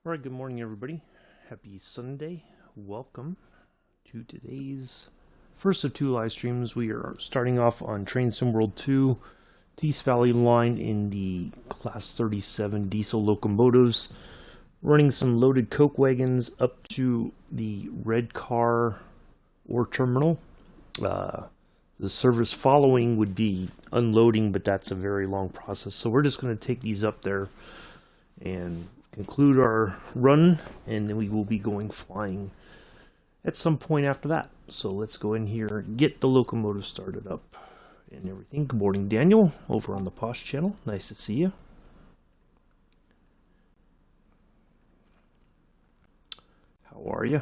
All right, good morning, everybody. Happy Sunday. Welcome to today's first of two live streams. We are starting off on Train Sim World 2, East Valley line in the Class 37 diesel locomotives, running some loaded coke wagons up to the red car ore terminal. The service following would be unloading, but that's a very long process. So we're just going to take these up there and conclude our run, and then we will be going flying at some point after that. So let's go in here and get the locomotive started up and everything. Good morning, Daniel, over on the Posh channel. Nice to see you. How are you?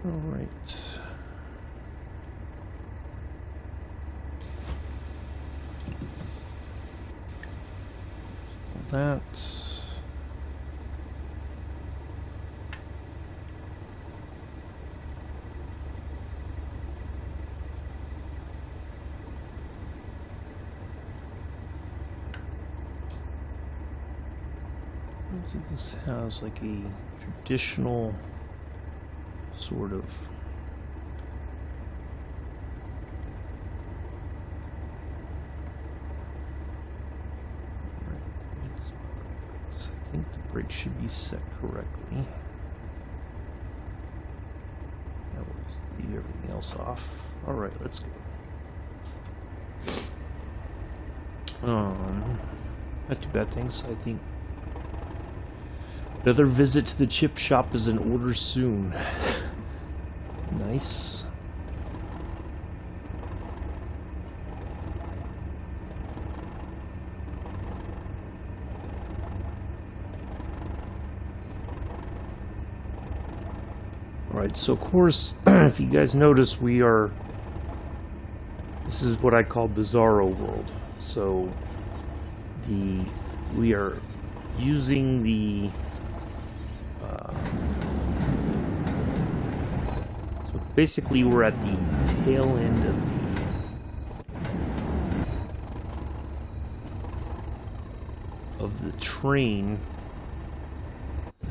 All right. That. I think this has like a traditional sort of I think the brake should be set correctly. Now we'll just leave everything else off. Alright, let's go. Not too bad things, I think. Another visit to the chip shop is in order soon. Nice. Alright, so of course, if you guys notice, this is what I call Bizarro World. So, we are using the so basically we're at the tail end of the train. I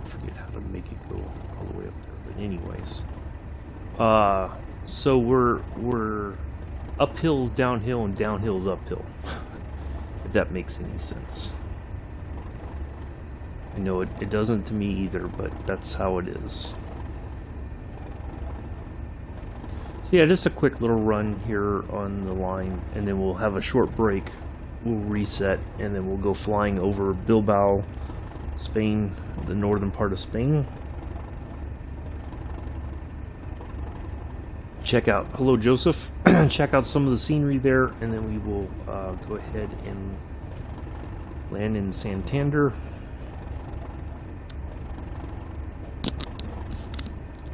forget how to make it go all the way up there, but anyways, so we're uphill's downhill and downhill's uphill. If that makes any sense. I know it doesn't to me either, but that's how it is. So yeah, just a quick little run here on the line, and then we'll have a short break. We'll reset, and then we'll go flying over Bilbao, Spain, the northern part of Spain. Check out, hello Joseph, check out some of the scenery there, and then we will go ahead and land in Santander.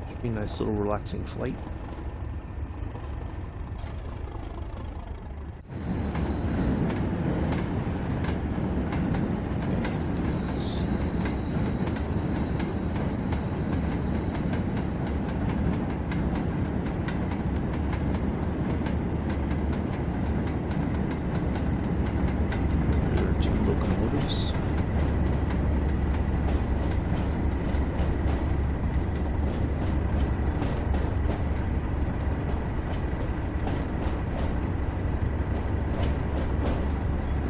Should be a nice little relaxing flight.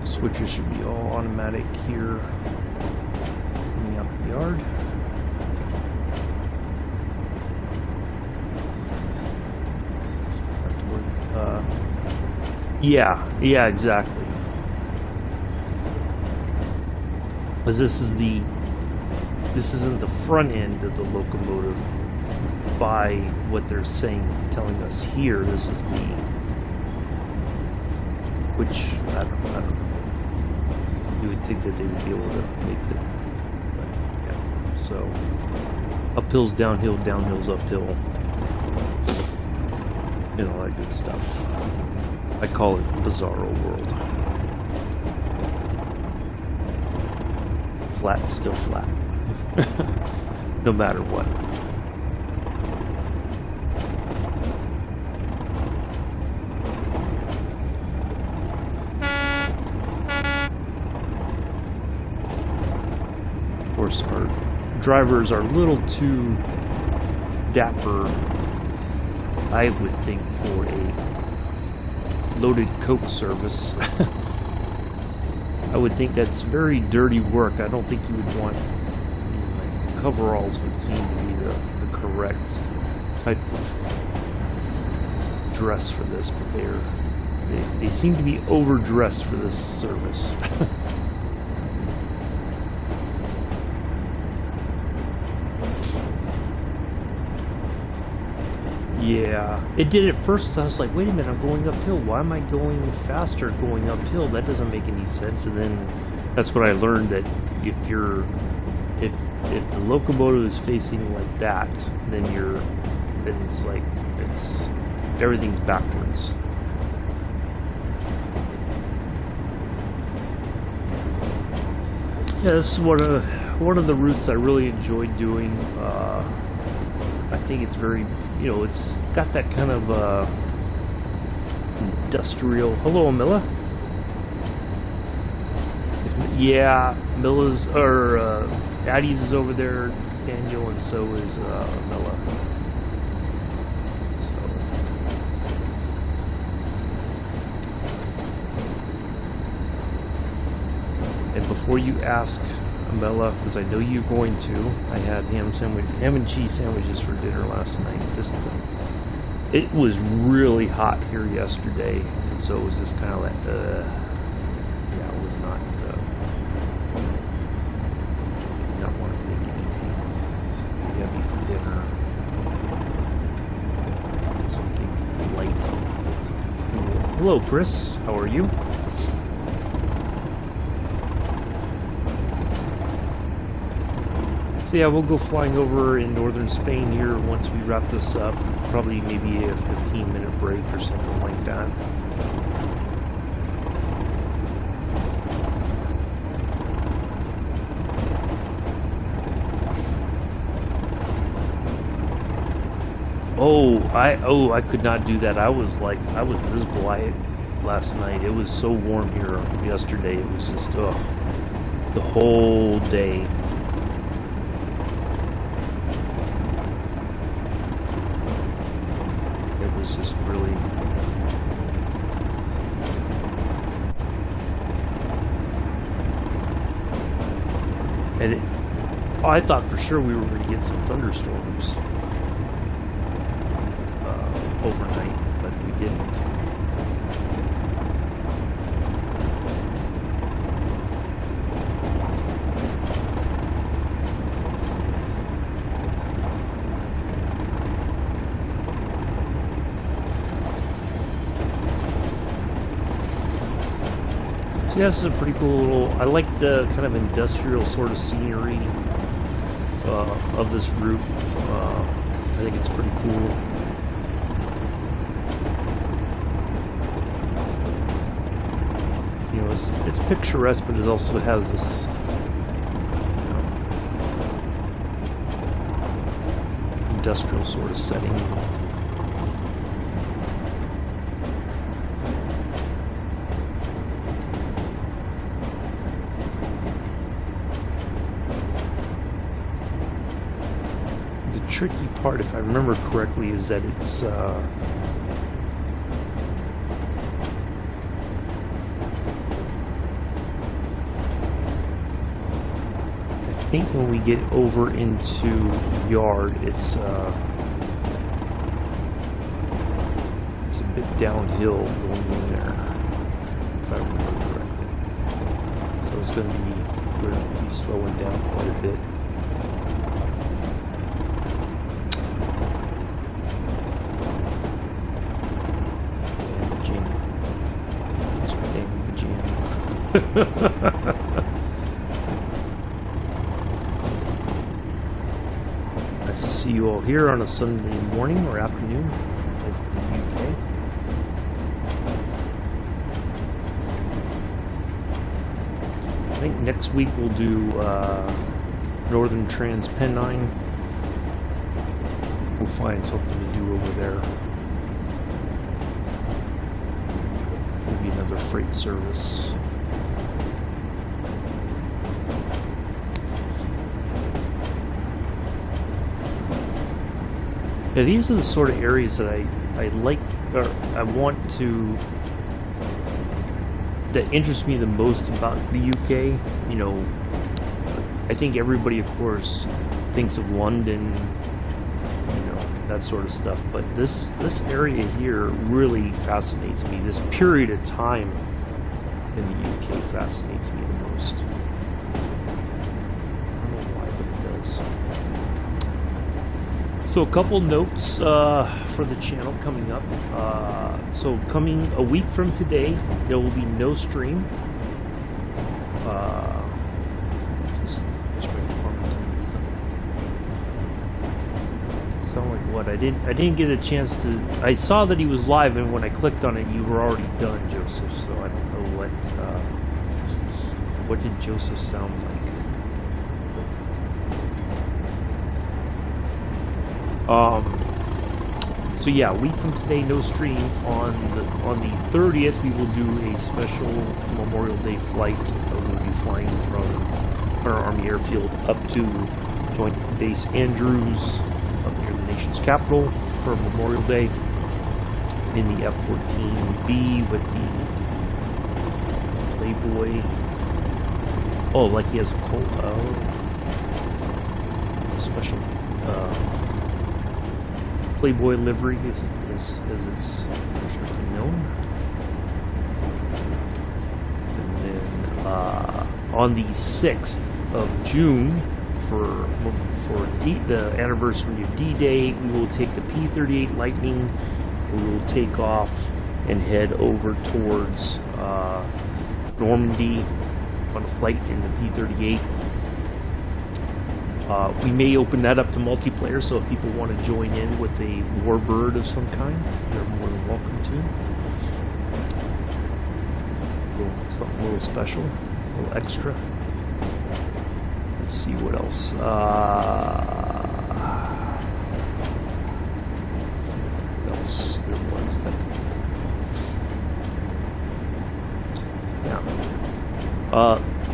Switches should be all automatic here. Coming out the yard. Yeah, exactly. Because this isn't the front end of the locomotive by what they're telling us here. This is the, which I don't know. You would think that they would be able to make it, but yeah. So Uphill's downhill, downhill's uphill. And all that good stuff. I call it Bizarro World. Flat's still flat. No matter what. Of course, our drivers are a little too dapper, I would think, for a loaded Coke service. I would think that's very dirty work. I don't think you would want, like, coveralls would seem to be the correct type of dress for this, but they seem to be overdressed for this service. Yeah, it did at first. I was like, wait a minute, I'm going uphill. Why am I going faster going uphill? That doesn't make any sense. And then that's what I learned, that if the locomotive is facing like that, then it's like everything's backwards. Yeah, this is one of the routes I really enjoyed doing. I think it's very, it's got that kind of industrial. Hello, Milla. Yeah, Milla's Addie's is over there, Daniel, and so is Milla. So, and before you ask, Mella, because I know you're going to, I had ham and cheese sandwiches for dinner last night. It was really hot here yesterday, and so it was just kind of like, yeah, it was not want to make anything heavy for dinner. So something light. Hello, Chris. How are you? Yeah, we'll go flying over in northern Spain here once we wrap this up. Probably maybe a 15-minute break or something like that. I could not do that. I was miserable last night. It was so warm here yesterday. It was just the whole day. Just really and I thought for sure we were going to get some thunderstorms overnight, but we didn't. So yeah, this is a pretty cool little, I like the kind of industrial sort of scenery of this route. I think it's pretty cool. It's picturesque, but it also has this, industrial sort of setting. Tricky part, if I remember correctly, is that it's I think when we get over into the yard, it's a bit downhill going in there, if I remember correctly. So it's going to be, we're going to be slowing down quite a bit. see you all here on a Sunday morning or afternoon over in the UK. I think next week we'll do Northern Transpennine. We'll find something to do over there. Maybe another freight service. Yeah, these are the sort of areas that I like, or I want to, that interest me the most about the UK. You know, I think everybody, of course, thinks of London, you know, that sort of stuff. But this area here really fascinates me. This period of time in the UK fascinates me the most. I don't know why, but it does. So a couple notes for the channel coming up. So coming a week from today, there will be no stream. Sound like what? I didn't get a chance to. I saw that he was live, and when I clicked on it, you were already done, Joseph. So I don't know what did Joseph sound like. So yeah, a week from today, no stream. On the 30th, we will do a special Memorial Day flight. We'll be flying from our Army Airfield up to Joint Base Andrews, up near the nation's capital, for Memorial Day in the F-14B with the Playboy. Oh, like he has a special. Playboy livery, as it's affectionately known. And then on the 6th of June, for the anniversary of D-Day, we will take the P-38 Lightning. We will take off and head over towards Normandy on a flight in the P-38. We may open that up to multiplayer, so if people want to join in with a warbird of some kind, they're more than welcome to. Something a little special, a little extra. Let's see what else. What else there was that? Yeah.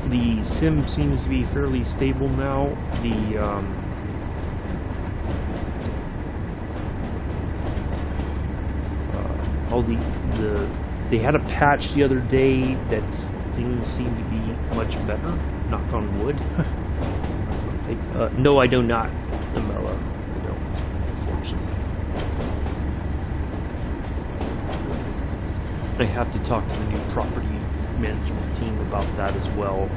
The sim seems to be fairly stable now. They had a patch the other day that things seem to be much better. Knock on wood. No, I do not, Amela. I don't, unfortunately. I have to talk to the new property management team about that as well.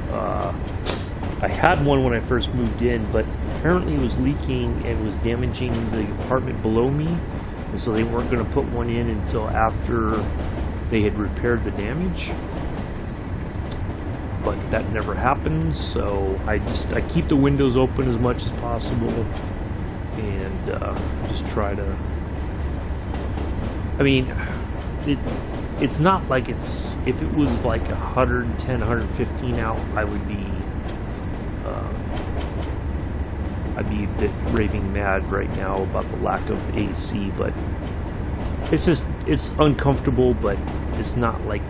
I had one when I first moved in, but apparently it was leaking and was damaging the apartment below me, and so they weren't going to put one in until after they had repaired the damage. But that never happened, so I keep the windows open as much as possible, and just try to. I mean, it's not like it's, if it was like 110, 115 out, I'd be a bit raving mad right now about the lack of AC, but it's just, it's uncomfortable, but it's not like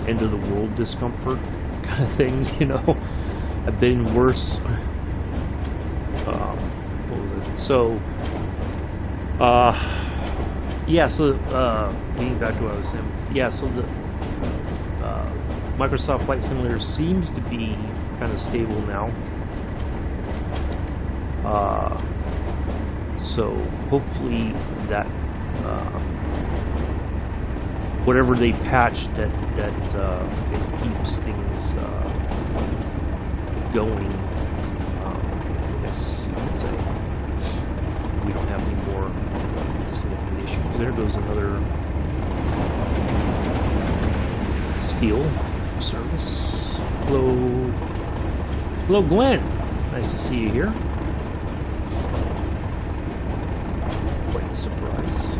end of the world discomfort kind of thing, you know. I've been worse. Yeah, so getting back to what I was saying, yeah, so the Microsoft Flight Simulator seems to be kind of stable now. So hopefully that whatever they patched, that it keeps things going. I guess you could say we don't have any more significant issues. There goes another steel service. Hello, Glenn. Nice to see you here. surprise.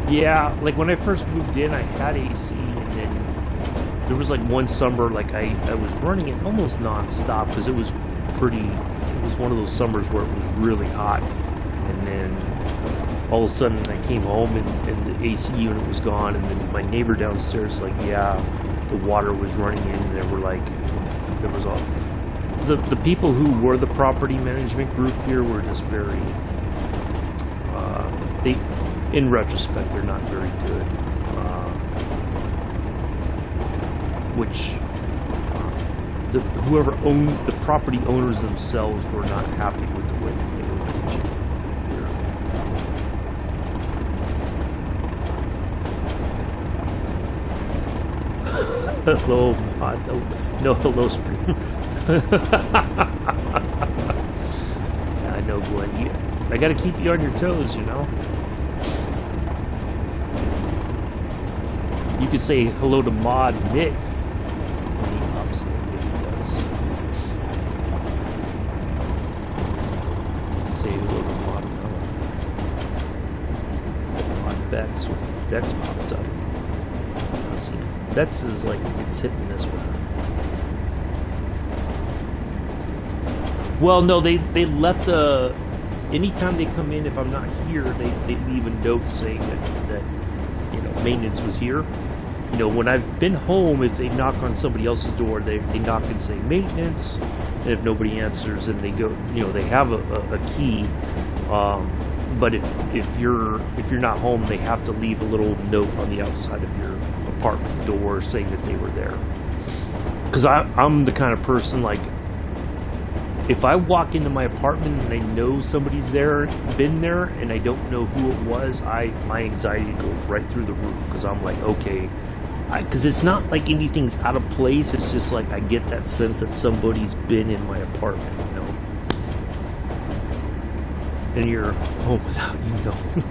Yeah, like when I first moved in, I had AC, and then there was like one summer, like I was running it almost non-stop because it was one of those summers where it was really hot, and then all of a sudden I came home and the AC unit was gone, and then my neighbor downstairs like, yeah, the water was running in, and there was all the people who were the property management group here were just very they, in retrospect, they're not very good, whoever owned the property owners themselves were not happy with the way that they were managing here. Hello, no hello stream. I know, Glenn. I gotta keep you on your toes, you know. You could say hello to Mod Nick when he pops in, if he does. You can say hello to Mod Bex when Bex pops up. Let's see. Bex is like, it's hitting this one. Well, no, they left anytime they come in, if I'm not here, they leave a note saying that you know, maintenance was here. You know, when I've been home, if they knock on somebody else's door, they knock and say maintenance, and if nobody answers, then they go, you know, they have a key. But if you're not home, they have to leave a little note on the outside of your apartment door saying that they were there. Because I'm the kind of person, like, if I walk into my apartment and I know somebody's there, been there, and I don't know who it was, my anxiety goes right through the roof, because I'm like, okay, because it's not like anything's out of place, it's just like I get that sense that somebody's been in my apartment, you know? And you're home without you knowing.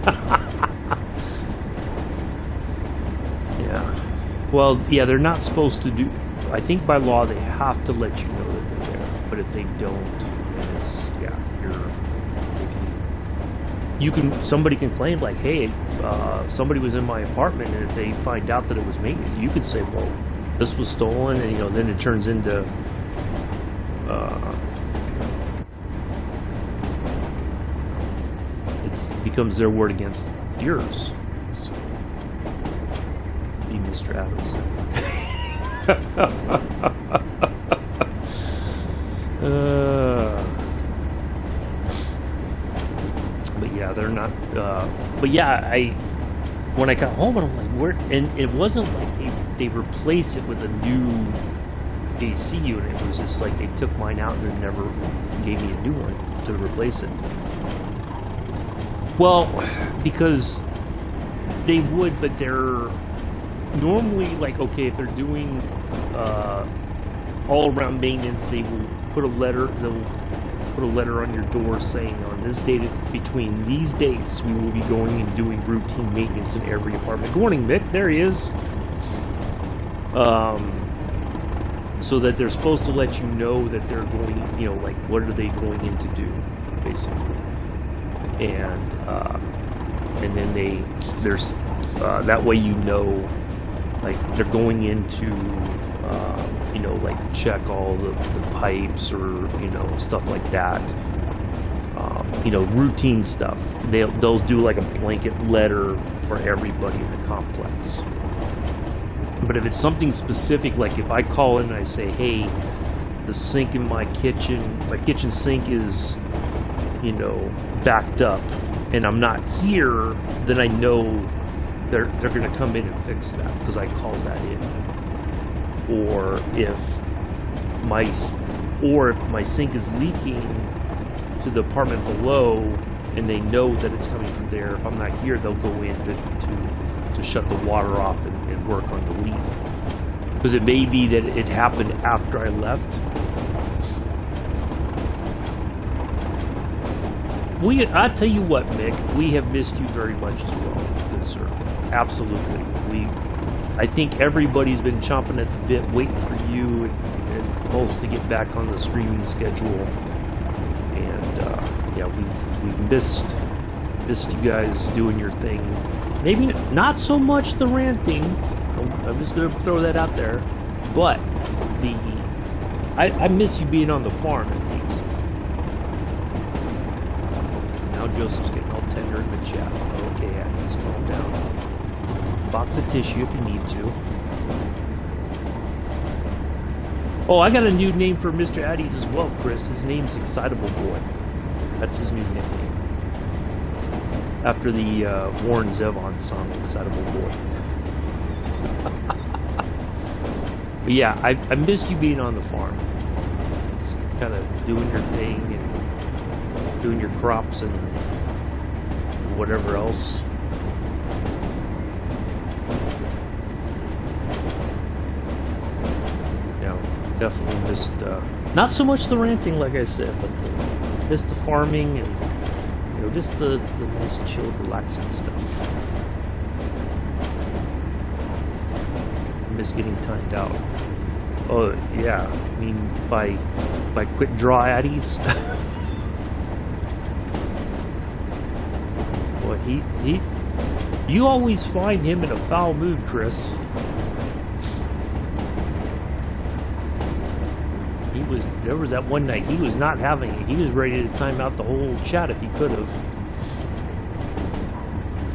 Yeah. Well, yeah, they're not supposed to do, I think by law they have to let you know that they're there. But if they don't, then it's, yeah, somebody can claim like, hey, somebody was in my apartment, and if they find out that it was maintenance, you could say, well, this was stolen, and, you know, then it turns into, it becomes their word against yours. So, be Mr. Adams. But yeah, they're not. But yeah, when I got home, and I'm like, where? And it wasn't like they replaced it with a new AC unit. It was just like they took mine out and then never gave me a new one to replace it. Well, because they would, but they're normally like, okay, if they're doing all around maintenance, they will put a letter. They'll put a letter on your door saying, on this date, between these dates, we will be going and doing routine maintenance in every apartment. Good morning, Mick. There he is. So that they're supposed to let you know that they're going, you know, like, what are they going in to do, basically. And then there's that way, you know, like, they're going into you know, like, check all the pipes, or, you know, stuff like that. You know, routine stuff. They'll do like a blanket letter for everybody in the complex. But if it's something specific, like if I call in and I say, hey, the sink in my kitchen sink is, you know, backed up, and I'm not here, then I know they're going to come in and fix that because I called that in. Or if my sink is leaking to the apartment below, and they know that it's coming from there, if I'm not here, they'll go in to shut the water off and work on the leak. Because it may be that it happened after I left. I'll tell you what, Mick, we have missed you very much as well, good sir. Absolutely. I think everybody's been chomping at the bit, waiting for you and Pulse to get back on the streaming schedule. And yeah, we've missed Missed you guys doing your thing. Maybe not so much the ranting. I'm just gonna throw that out there. But I miss you being on the farm at least. Now Joseph's getting all tender in the chat. Okay, Addie's calm down. Box of tissue if you need to. Oh, I got a new name for Mr. Addies as well, Chris. His name's Excitable Boy. That's his new nickname. After the Warren Zevon song, Excitable Boy. But yeah, I missed you being on the farm. Just kind of doing your thing and doing your crops and whatever else. Yeah, definitely missed, not so much the ranting, like I said, but missed the farming and, you know, just the nice, chilled, relaxing stuff. Miss getting timed out. Oh yeah, I mean by quick draw Addies. Well, you always find him in a foul mood, Chris. There was that one night he was not having it. He was ready to time out the whole chat if he could have.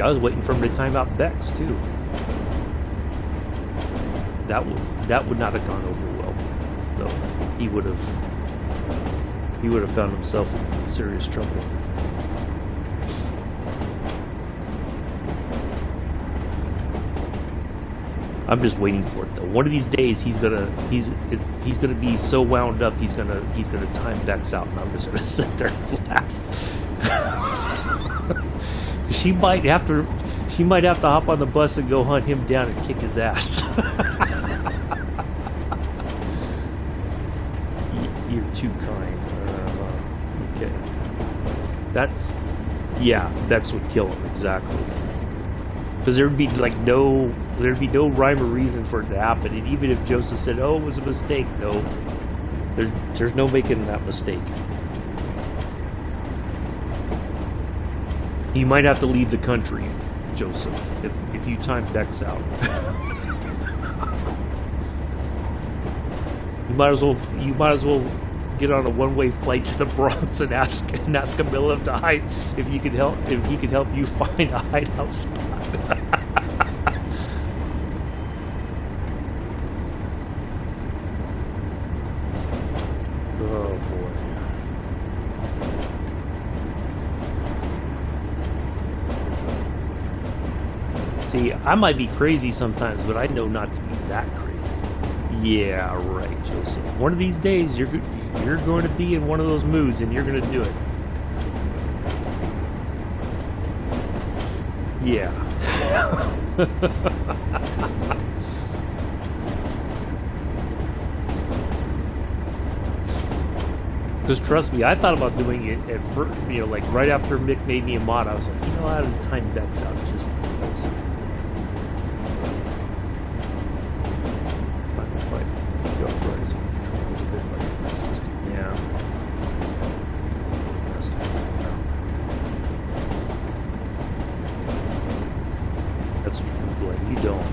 I was waiting for him to time out Bex too. That would not have gone over well, though. He would have found himself in serious trouble. I'm just waiting for it though. One of these days he's gonna be so wound up he's gonna time Bex out, and I'm just gonna sit there and laugh. She might have to hop on the bus and go hunt him down and kick his ass. You're too kind. Okay. Yeah, Bex would kill him, exactly. Because there'd be no rhyme or reason for it to happen. And even if Joseph said, "Oh, it was a mistake," no, there's no making that mistake. You might have to leave the country, Joseph, if you time Bex out. You might as well get on a one-way flight to the Bronx and ask Camilla if he could help you find a hideout spot. Oh boy. See, I might be crazy sometimes, but I know not to be that crazy. Yeah, right, Joseph. One of these days, you're going to be in one of those moods, and you're going to do it. Yeah. Because trust me, I thought about doing it at first, you know, like right after Mick made me a mod. I was like, you know, I have to time Bex out just because. Yeah. That's true, Blake. You don't.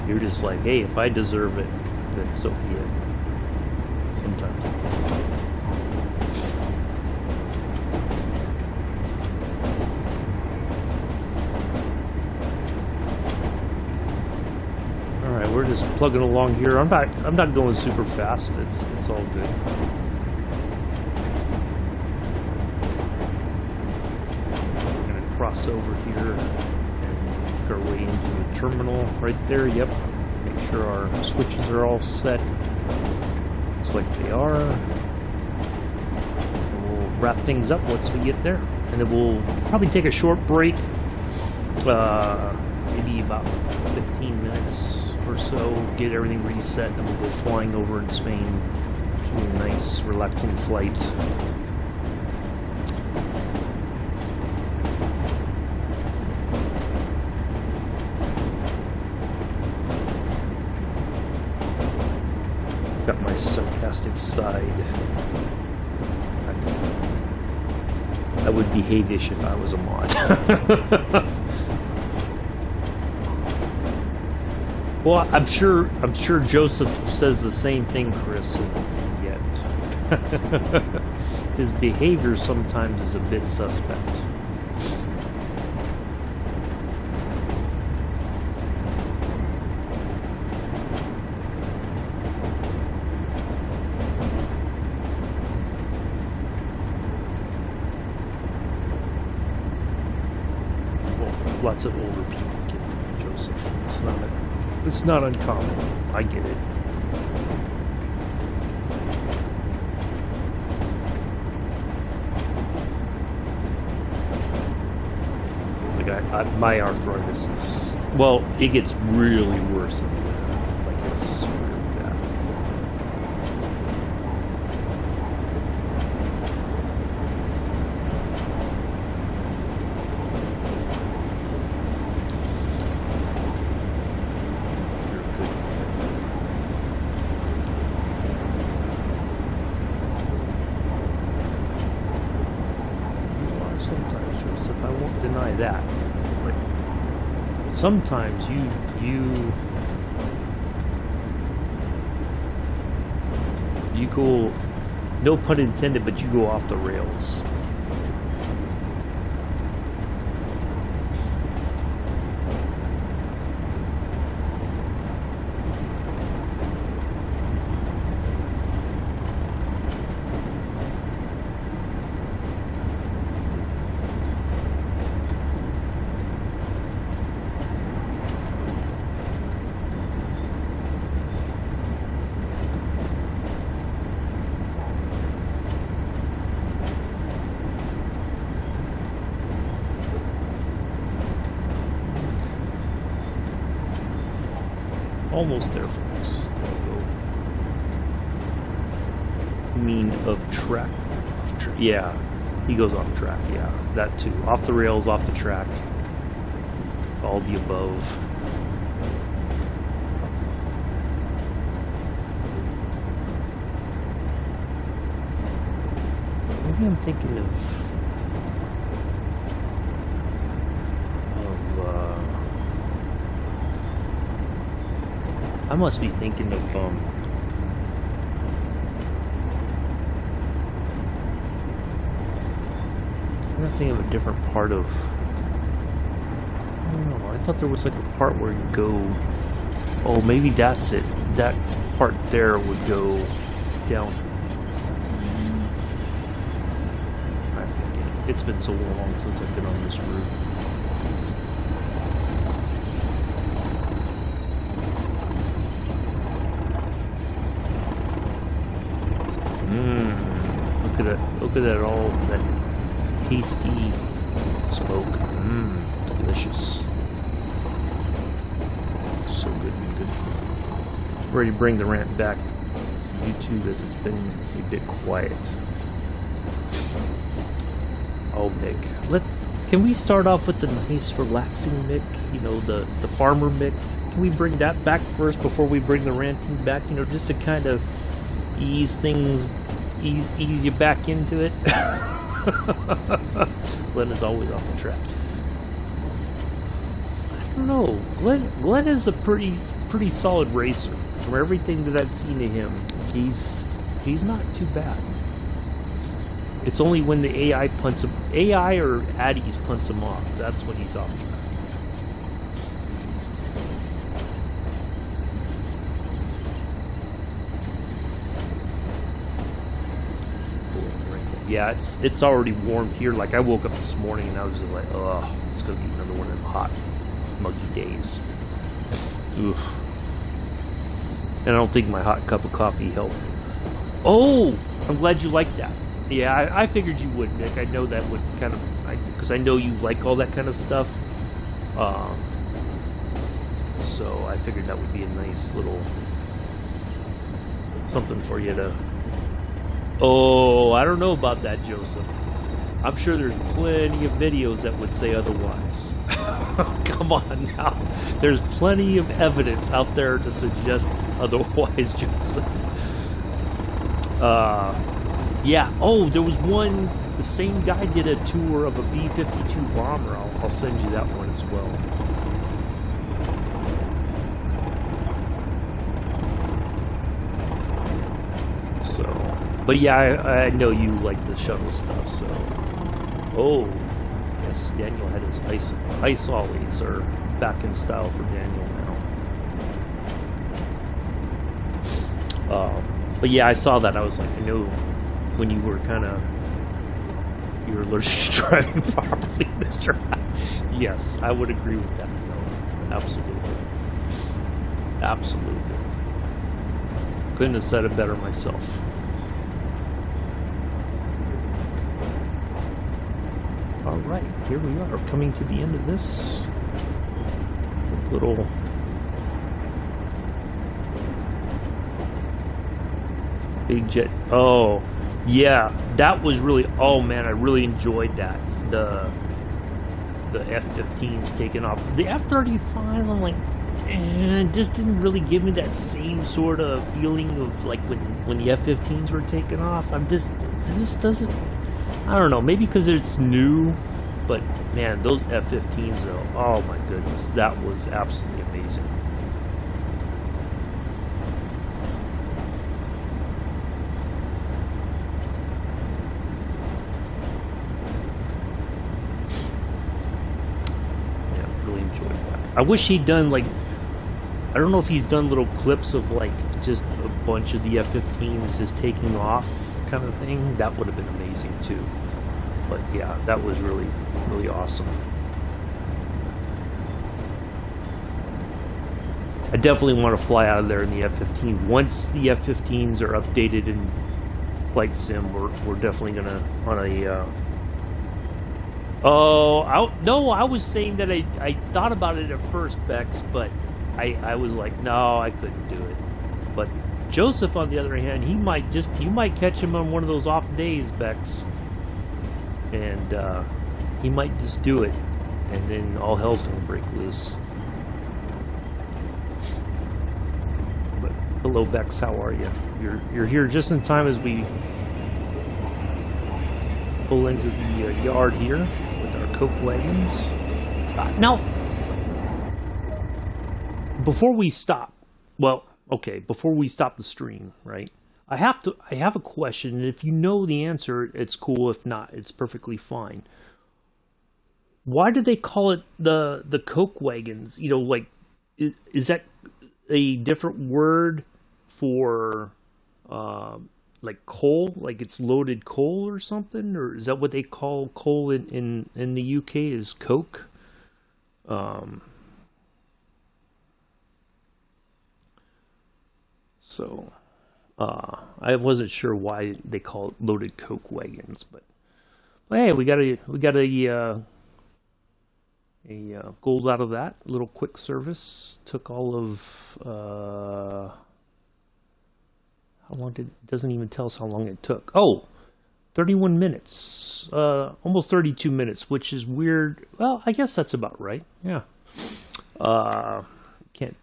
You're just like, hey, if I deserve it, then so be it. Sometimes. Alright, we're just plugging along here. I'm not going super fast. It's all good. We're gonna cross over here and make our way into the terminal right there. Yep. Make sure our switches are all set. Looks like they are. And we'll wrap things up once we get there, and then we'll probably take a short break, maybe about 15 minutes or so, get everything reset, and we'll go flying over in Spain. Should be a nice, relaxing flight. Got my sarcastic side. I would be havish if I was a mod. Well, I'm sure Joseph says the same thing, Chris, and yet his behavior sometimes is a bit suspect. Lots of older people get that, Joseph. It's not uncommon. I get it. Like my arthritis is, well, it gets really worse. Like it's really bad. Sometimes, Joseph, I won't deny that. But sometimes you go, no pun intended, but you go off the rails. Almost there, folks. Mean of track. Yeah, he goes off track. Yeah, that too. Off the rails, off the track. All the above. Maybe I'm thinking of I must be thinking of I'm not thinking of a different part of, I don't know, I thought there was like a part where you go, oh, maybe that's it, that part there would go down. I forget. It's been so long since I've been on this route. Look at that, all that tasty smoke. Delicious. So good and good for me. Ready to bring the rant back to YouTube as it's been a bit quiet. Oh, Mick. Can we start off with the nice, relaxing Mick? You know, the farmer Mick. Can we bring that back first before we bring the ranting back? You know, just to kind of ease things. Ease you back into it. Glenn is always off the track. I don't know. Glenn is a pretty solid racer. From everything that I've seen of him, he's not too bad. It's only when the AI or Addies punts him off, that's when he's off track. Yeah, it's already warm here. Like, I woke up this morning and I was just like, oh, it's gonna be another one of them hot, muggy days. Oof. And I don't think my hot cup of coffee helped. Oh, I'm glad you liked that. Yeah, I figured you would, Nick. I know that would kind of, because I know you like all that kind of stuff. So I figured that would be a nice little something for you to. Oh, I don't know about that, Joseph. I'm sure there's plenty of videos that would say otherwise. Come on now. There's plenty of evidence out there to suggest otherwise, Joseph. Yeah. Oh, there was one. The same guy did a tour of a B-52 bomber. I'll send you that one as well. So, but yeah, I know you like the shuttle stuff. So, oh, yes, Daniel had his ice ollies are back in style for Daniel now. But yeah, I saw that. I was like, I know when you were you're allergic to driving properly, Mister. Yes, I would agree with that. No, absolutely, absolutely. Couldn't have said it better myself. All right, here we are, coming to the end of this little big jet. Oh, yeah, that was really. Oh man, I really enjoyed that. The F-15s taking off. The F-35s, I'm like, it just didn't really give me that same sort of feeling of like when the F-15s were taking off. This doesn't. I don't know. Maybe because it's new, but man, those F-15s though. Oh my goodness, that was absolutely amazing. I wish he'd done like, I don't know if he's done little clips of like just a bunch of the F-15s just taking off kind of thing. That would have been amazing too. But yeah, that was really, really awesome. I definitely want to fly out of there in the F-15. Once the F-15s are updated in Flight Sim, we're definitely gonna on a no, I was saying that I thought about it at first, Bex, but I was like, no, I couldn't do it. But Joseph, on the other hand, you might catch him on one of those off days, Bex, and he might just do it, and then all hell's gonna break loose. But hello, Bex, how are you? You're here just in time as we pull into the yard here with our coke wagons. Now, before we stop, before we stop the stream, right? I have a question, and if you know the answer, it's cool. If not, it's perfectly fine. Why do they call it the coke wagons? You know, like, is that a different word for like coal, like it's loaded coal or something, or is that what they call coal in the UK is coke? So I wasn't sure why they call it loaded coke wagons, but hey, we got a gold out of that little quick service. Took all of how long doesn't even tell us how long it took. Oh, 31 minutes. Almost 32 minutes, which is weird. Well, I guess that's about right. Yeah. Can't.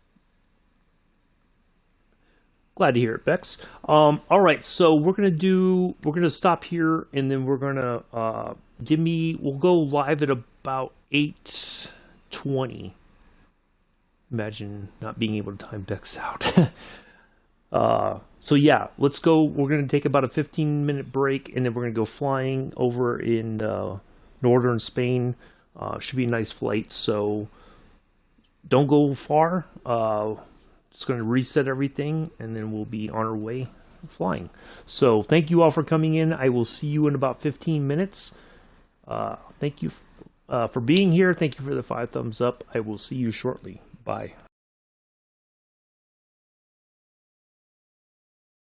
Glad to hear it, Bex. All right, so we're gonna stop here, and then we're gonna we'll go live at about 8:20. Imagine not being able to time Bex out. So yeah, let's go. We're going to take about a 15-minute break, and then we're going to go flying over in northern Spain. Should be a nice flight, so don't go far. Just going to reset everything, and then we'll be on our way flying. So thank you all for coming in. I will see you in about 15 minutes. Thank you for being here. Thank you for the 5 thumbs up. I will see you shortly. Bye.